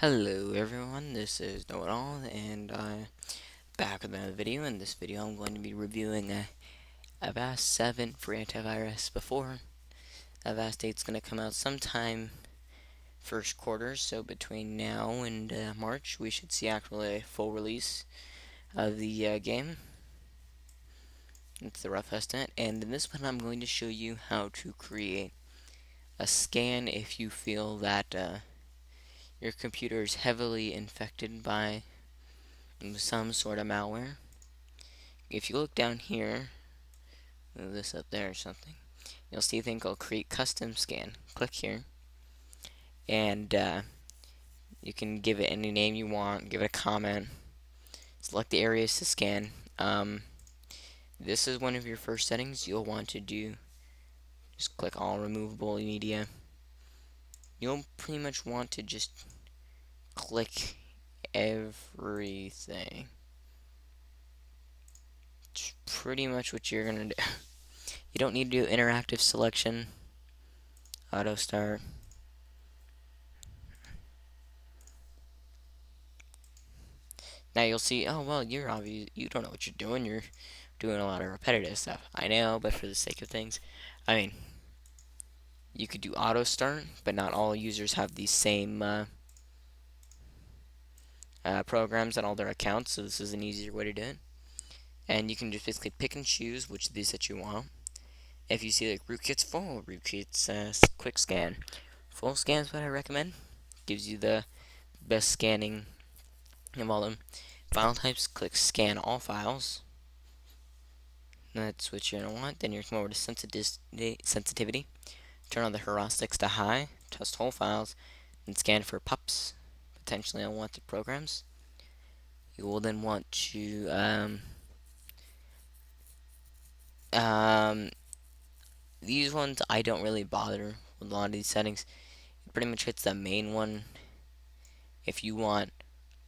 Hello everyone, this is Know-It-All, and I'm back with another video. In this video I'm going to be reviewing Avast 7 for antivirus before. Avast 8 is going to come out sometime first quarter, so between now and March we should see actually a full release of the game. It's the rough estimate, and in this one I'm going to show you how to create a scan if you feel that your computer is heavily infected by some sort of malware. If you look down here, move this up there or something, you'll see a thing called Create Custom Scan. Click here, and you can give it any name you want, give it a comment, select the areas to scan. This is one of your first settings you'll want to do. Just click All Removable Media. You'll pretty much want to just click everything. It's pretty much what you're gonna do. You don't need to do interactive selection, auto start. Now you'll see, oh well, you don't know what you're doing. You're doing a lot of repetitive stuff. I know, but for the sake of things, I mean, you could do auto start, but not all users have these same programs on all their accounts. So this is an easier way to do it. And you can just basically pick and choose which of these that you want. If you see like rootkit's full, rootkit's quick scan, full scan is what I recommend. Gives you the best scanning of all them. File types, click scan all files. That's what you're going to want. Then you're going to come over to sensitivity. Turn on the heuristics to high. Test whole files. And scan for pups. Potentially unwanted programs. You will then want to these ones I don't really bother with a lot of these settings. It pretty much hits the main one if you want,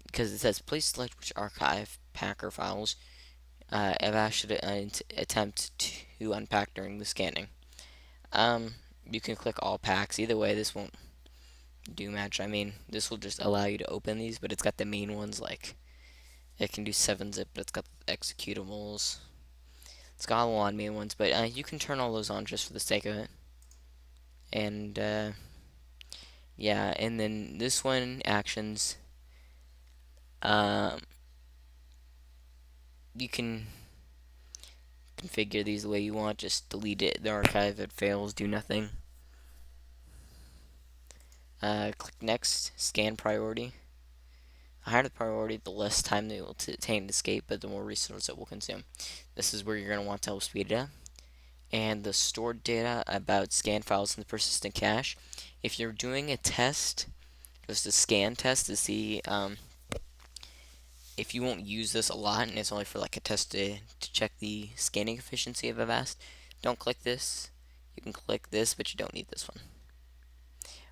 because it says please select which archive packer files Avast should attempt to unpack during the scanning. You can click all packs. Either way, this won't do much. I mean, this will just allow you to open these, but it's got the main ones, like it can do 7-zip, but it's got executables. It's got a lot of main ones, but you can turn all those on just for the sake of it. And yeah, and then this one, actions. You can configure these the way you want. Just delete it, the archive, it fails, do nothing. Click next, scan priority. The higher the priority, the less time they will take to escape, but the more resources it will consume. This is where you're going to want to help speed it up. And the stored data about scan files in the persistent cache. If you're doing a test, just a scan test to see if you won't use this a lot, and it's only for like a test to check the scanning efficiency of Avast, don't click this. You can click this, but you don't need this one.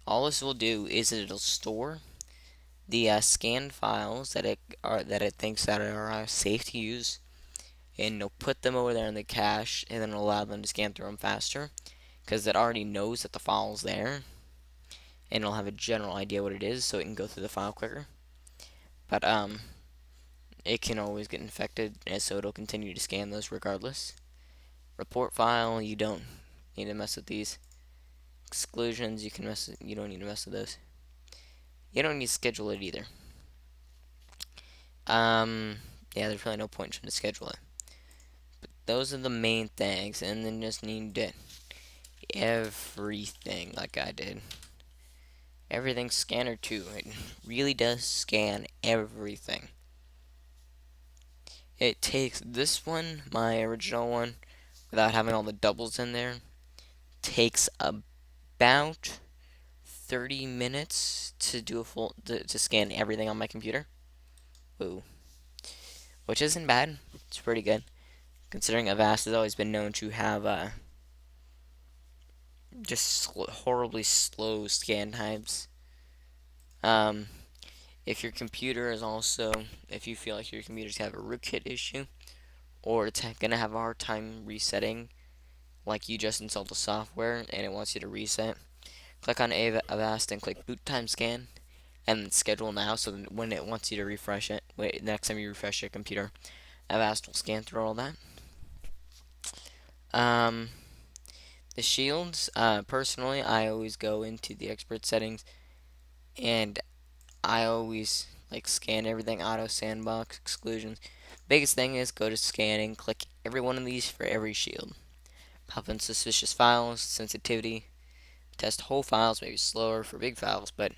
All this will do is it'll store the scanned files that it thinks that are safe to use, and it'll put them over there in the cache, and then it'll allow them to scan through them faster, because it already knows that the file's there, and it'll have a general idea what it is, so it can go through the file quicker. But it can always get infected, and so it'll continue to scan those regardless. Report file, you don't need to mess with these. Exclusions, you don't need to mess with those. You don't need to schedule it either. Yeah, there's really no point in trying to schedule it. But those are the main things, and then just need to everything like I did. Everything scanner too. It really does scan everything. It takes this one, my original one, without having all the doubles in there, takes about 30 minutes to do a full to scan everything on my computer. Ooh. Which isn't bad. It's pretty good. Considering Avast has always been known to have just horribly slow scan times. If your computer is also, if you feel like your computer's have a rootkit issue, or it's gonna have a hard time resetting, like you just installed the software and it wants you to reset, click on Avast and click boot time scan, and schedule now, so that when it wants you to refresh it, next time you refresh your computer, Avast will scan through all that. Um, the shields, personally, I always go into the expert settings, and I always like scan everything, auto sandbox exclusions. Biggest thing is go to scanning, click every one of these for every shield. Pop in suspicious files, sensitivity, test whole files, maybe slower for big files, but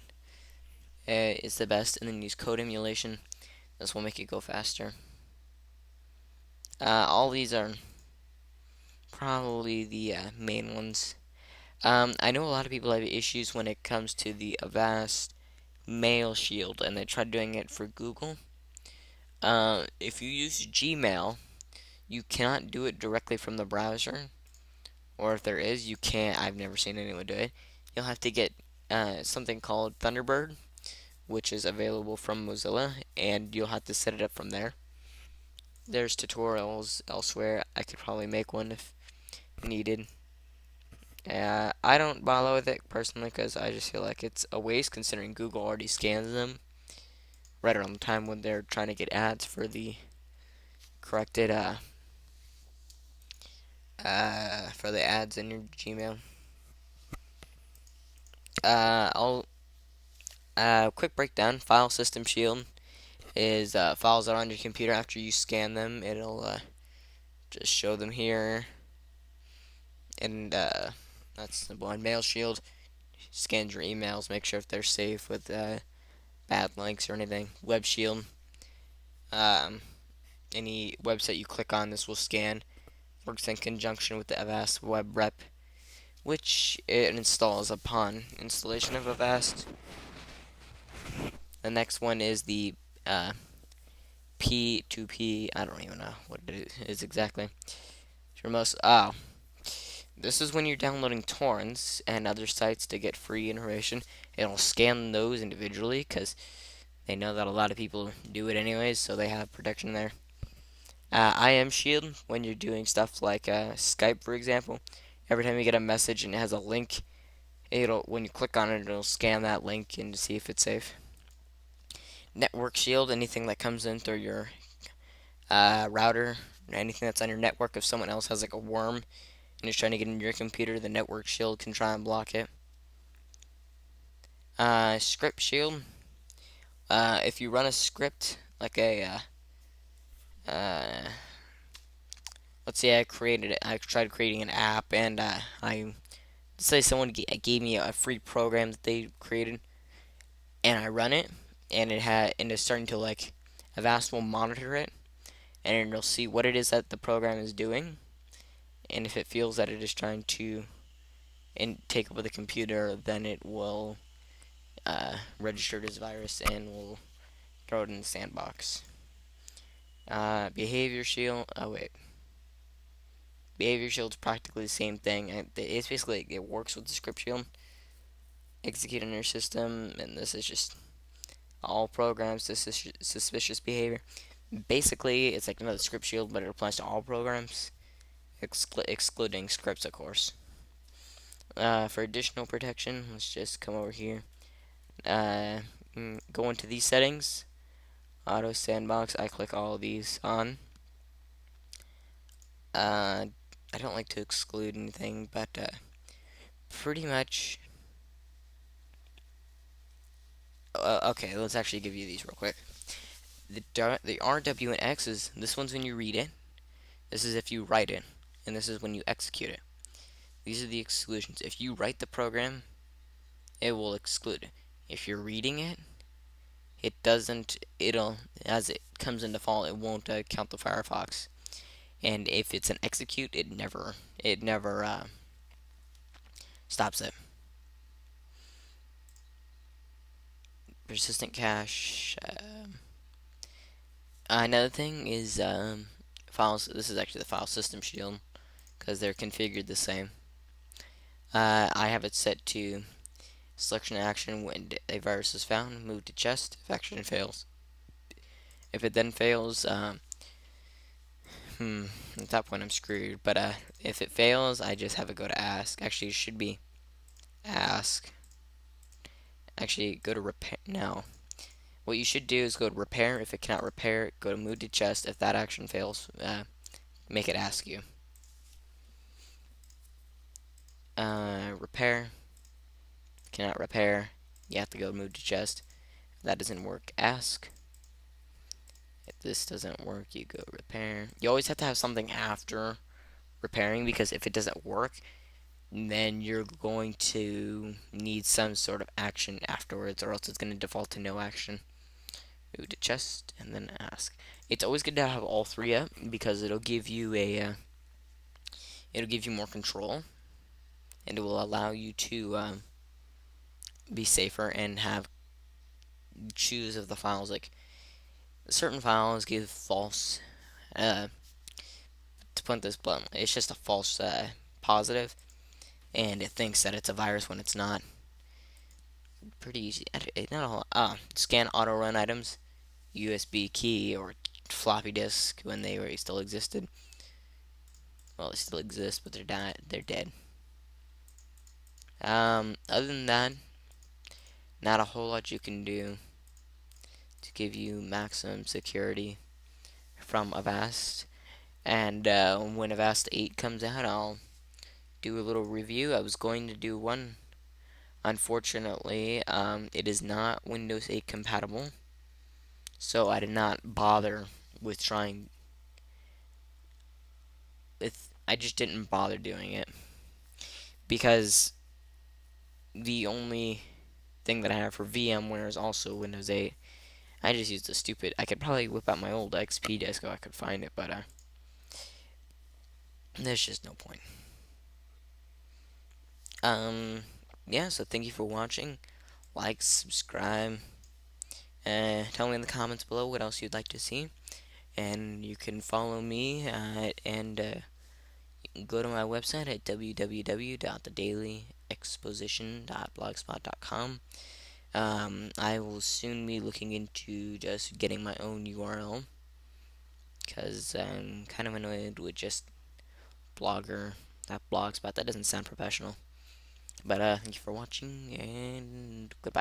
it's the best. And then use code emulation. This will make it go faster. All these are probably the main ones. I know a lot of people have issues when it comes to the Avast Mail Shield, and they tried doing it for Google. If you use Gmail, you cannot do it directly from the browser, or if there is, you can't. I've never seen anyone do it. You'll have to get something called Thunderbird, which is available from Mozilla, and you'll have to set it up from there. There's tutorials elsewhere. I could probably make one if needed. I don't bother with it personally because I just feel like it's a waste considering Google already scans them right around the time when they're trying to get ads for the corrected for the ads in your Gmail. I'll quick breakdown. File System Shield is files that are on your computer after you scan them. It'll just show them here, and that's the one. Mail Shield scans your emails, make sure if they're safe with bad links or anything. Web Shield, um, any website you click on, this will scan. Works in conjunction with the Avast Web Rep, which it installs upon installation of Avast. The next one is the P2P. I don't even know what it is exactly. For most, this is when you're downloading torrents and other sites to get free information. It'll scan those individually because they know that a lot of people do it anyways, so they have protection there. IM Shield, when you're doing stuff like Skype, for example, every time you get a message and it has a link, when you click on it, it'll scan that link and see if it's safe. Network Shield, anything that comes in through your router, anything that's on your network, if someone else has like a worm and is trying to get into your computer, the Network Shield can try and block it. Script Shield, if you run a script like a let's say I tried creating an app, and let's say someone gave me a free program that they created, and I run it, and it's starting to like Avast will monitor it, and it'll see what it is that the program is doing, and if it feels that it is trying to take over the computer, then it will register it as virus and will throw it in the sandbox. Behavior Shield. Oh wait. Behavior Shield's practically the same thing. It's basically it works with the Script Shield. Execute on your system, and this is just all programs suspicious behavior. Basically, it's like another Script Shield, but it applies to all programs, excluding scripts, of course. For additional protection, let's just come over here. Go into these settings. Auto sandbox. I click all of these on. I don't like to exclude anything, but pretty much. Okay, let's actually give you these real quick. The RW and X is this one's when you read it. This is if you write it, and this is when you execute it. These are the exclusions. If you write the program, it will exclude it. If you're reading it, it doesn't. It'll as it comes in default, it won't count the Firefox. And if it's an execute, it never stops it. Persistent cache. Another thing is files. This is actually the file system shield because they're configured the same. I have it set to selection action when a virus is found. Move to chest if action fails. If it then fails, at that point I'm screwed. But if it fails, I just have it go to ask. Actually, it should be ask. Actually, go to repair now. What you should do is go to repair. If it cannot repair, go to move to chest. If that action fails, make it ask you. Repair. Cannot repair. You have to go move to chest. If that doesn't work, ask. If this doesn't work, you go repair. You always have to have something after repairing, because if it doesn't work, then you're going to need some sort of action afterwards, or else it's going to default to no action. Move to chest and then ask. It's always good to have all three up, because it'll give you more control, and it will allow you to be safer and have choose of the files. Like, certain files give false. To put this bluntly, it's just a false positive, and it thinks that it's a virus when it's not. Pretty easy. Not a whole. Scan auto run items, USB key or floppy disk when they already still existed. Well, they still exist, but they're dead. Other than that, not a whole lot you can do to give you maximum security from Avast. And when Avast 8 comes out, I'll do a little review. I was going to do one. Unfortunately, it is not Windows 8 compatible, so I did not bother with trying. I just didn't bother doing it, because the only thing that I have for VMware is also Windows 8. I just used the stupid. I could probably whip out my old XP disk if I could find it, but there's just no point. Yeah. So thank you for watching. Like, subscribe, tell me in the comments below what else you'd like to see, and you can follow me and go to my website at www.thedailyexposition.blogspot.com. I will soon be looking into just getting my own URL, because I'm kind of annoyed with just blogger, that blogspot. That doesn't sound professional. But thank you for watching, and goodbye.